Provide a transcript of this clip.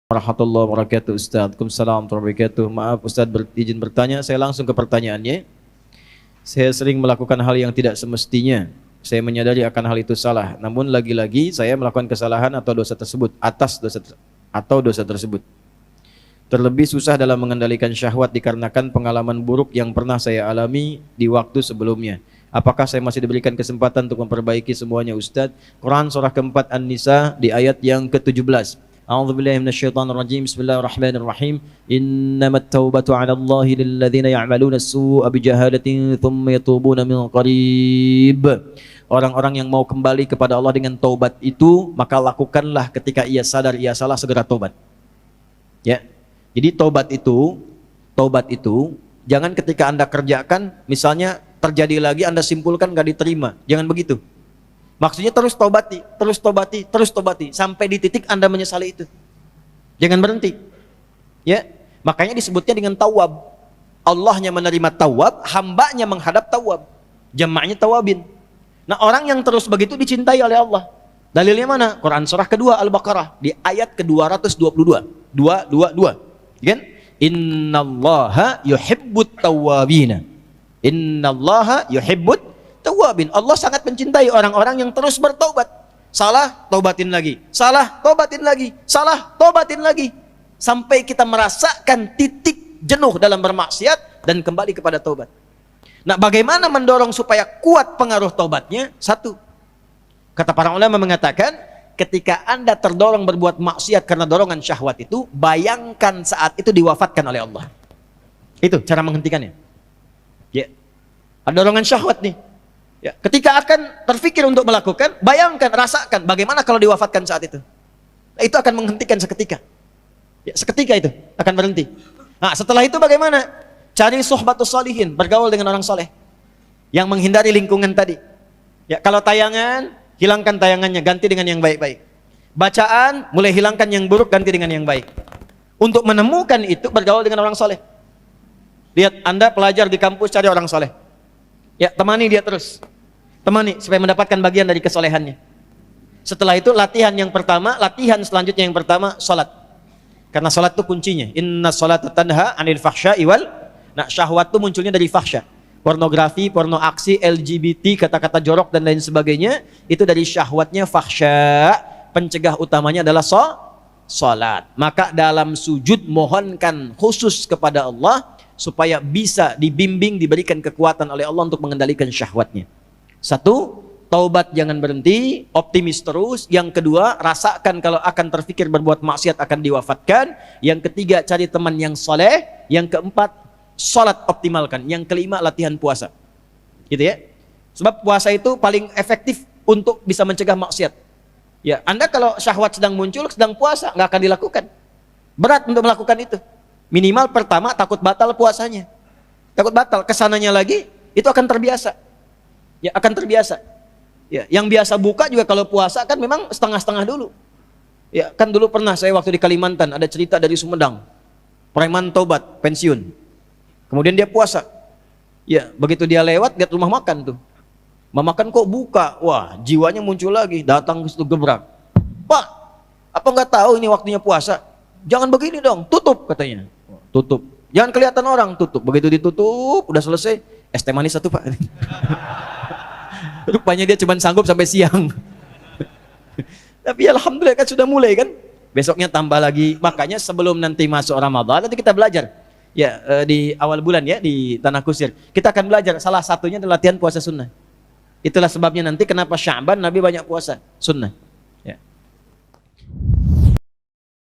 Warahmatullahi wabarakatuh. Ustaz. Waalaikumsalam warahmatullahi wabarakatuh. Maaf Ustaz, izin bertanya. Saya langsung ke pertanyaannya. Saya sering melakukan hal yang tidak semestinya. Saya menyadari akan hal itu salah. Namun lagi-lagi saya melakukan kesalahan atau dosa tersebut dosa tersebut. Terlebih susah dalam mengendalikan syahwat dikarenakan pengalaman buruk yang pernah saya alami di waktu sebelumnya. Apakah saya masih diberikan kesempatan untuk memperbaiki semuanya Ustaz? Quran surah keempat An-Nisa di ayat yang ke-17. A'udzubillahi minasyaitonirrajim. Bismillahirrahmanirrahim. Innamat taubatu 'ala Allahi lilladzina ya'maluna as-su'a bijahalatin tsumma yatubuna min qarib. Orang-orang yang mau kembali kepada Allah dengan taubat itu, maka lakukanlah ketika ia sadar ia salah, segera taubat. Ya. Jadi taubat itu jangan ketika Anda kerjakan, misalnya terjadi lagi Anda simpulkan enggak diterima. Jangan begitu. Maksudnya terus tobati sampai di titik Anda menyesali itu. Jangan berhenti. Ya. Makanya disebutnya dengan tawab. Allahnya menerima tawab, hambanya menghadap tawab. Jamaknya tawabin. Nah, orang yang terus begitu dicintai oleh Allah. Dalilnya mana? Quran surah kedua Al-Baqarah di ayat ke-222. 222. Kan? Innallaha yuhibbut tawwabina. Innallaha yuhibbut tawabin. Allah sangat mencintai orang-orang yang terus bertaubat. Salah, taubatin lagi. Salah, taubatin lagi. Salah, taubatin lagi. Sampai kita merasakan titik jenuh dalam bermaksiat dan kembali kepada taubat. Nah, bagaimana mendorong supaya kuat pengaruh taubatnya? Satu, kata para ulama mengatakan, ketika Anda terdorong berbuat maksiat karena dorongan syahwat itu, bayangkan saat itu diwafatkan oleh Allah. Itu cara menghentikannya. Ya. Ada dorongan syahwat nih. Ya, ketika akan terfikir untuk melakukan, bayangkan, rasakan bagaimana kalau diwafatkan saat itu. Nah, itu akan menghentikan seketika. Ya, seketika itu akan berhenti. Nah, setelah itu bagaimana? Cari suhbatus sholihin, bergaul dengan orang soleh yang menghindari lingkungan tadi. Ya, kalau tayangan, hilangkan tayangannya, ganti dengan yang baik-baik. Bacaan, mulai hilangkan yang buruk, ganti dengan yang baik. Untuk menemukan itu, bergaul dengan orang soleh. Lihat, Anda pelajar di kampus, cari orang soleh. Ya, temani dia terus. Temani supaya mendapatkan bagian dari kesolehannya. Setelah itu latihan selanjutnya yang pertama salat. Karena salat itu kuncinya. Inna sholata tanha 'anil fahsya'i wal. Nah, syahwat itu munculnya dari fahsya. Pornografi, porno aksi, LGBT, kata-kata jorok dan lain sebagainya, itu dari syahwatnya fahsya. Pencegah utamanya adalah salat. Maka dalam sujud mohonkan khusus kepada Allah supaya bisa dibimbing, diberikan kekuatan oleh Allah untuk mengendalikan syahwatnya. Satu, taubat jangan berhenti, optimis terus. Yang kedua, rasakan kalau akan terfikir berbuat maksiat akan diwafatkan. Yang ketiga, cari teman yang soleh. Yang keempat, salat optimalkan. Yang kelima, latihan puasa. Gitu ya. Sebab puasa itu paling efektif untuk bisa mencegah maksiat. Ya, Anda kalau syahwat sedang muncul, sedang puasa, nggak akan dilakukan. Berat untuk melakukan itu. Minimal pertama takut batal puasanya. Takut batal, kesananya lagi itu akan terbiasa. Ya, akan terbiasa. Ya, yang biasa buka juga kalau puasa kan memang setengah-setengah dulu. Ya, kan dulu pernah saya waktu di Kalimantan ada cerita dari Sumedang. Preman tobat, pensiun. Kemudian dia puasa. Ya, begitu dia lewat lihat rumah makan tuh. Rumah makan kok buka. Wah, jiwanya muncul lagi, datang ke situ gebrak. Pak, apa enggak tahu ini waktunya puasa? Jangan begini dong, tutup katanya. Tutup. Jangan kelihatan orang, tutup. Begitu ditutup, udah selesai, es teh manis satu Pak. Rupanya dia cuma sanggup sampai siang. Tapi alhamdulillah kan sudah mulai kan. Besoknya tambah lagi. Makanya sebelum nanti masuk Ramadan, nanti kita belajar. Ya, di awal bulan ya, di Tanah Kusir. Kita akan belajar, salah satunya adalah latihan puasa sunnah. Itulah sebabnya nanti kenapa Sya'ban Nabi banyak puasa sunnah.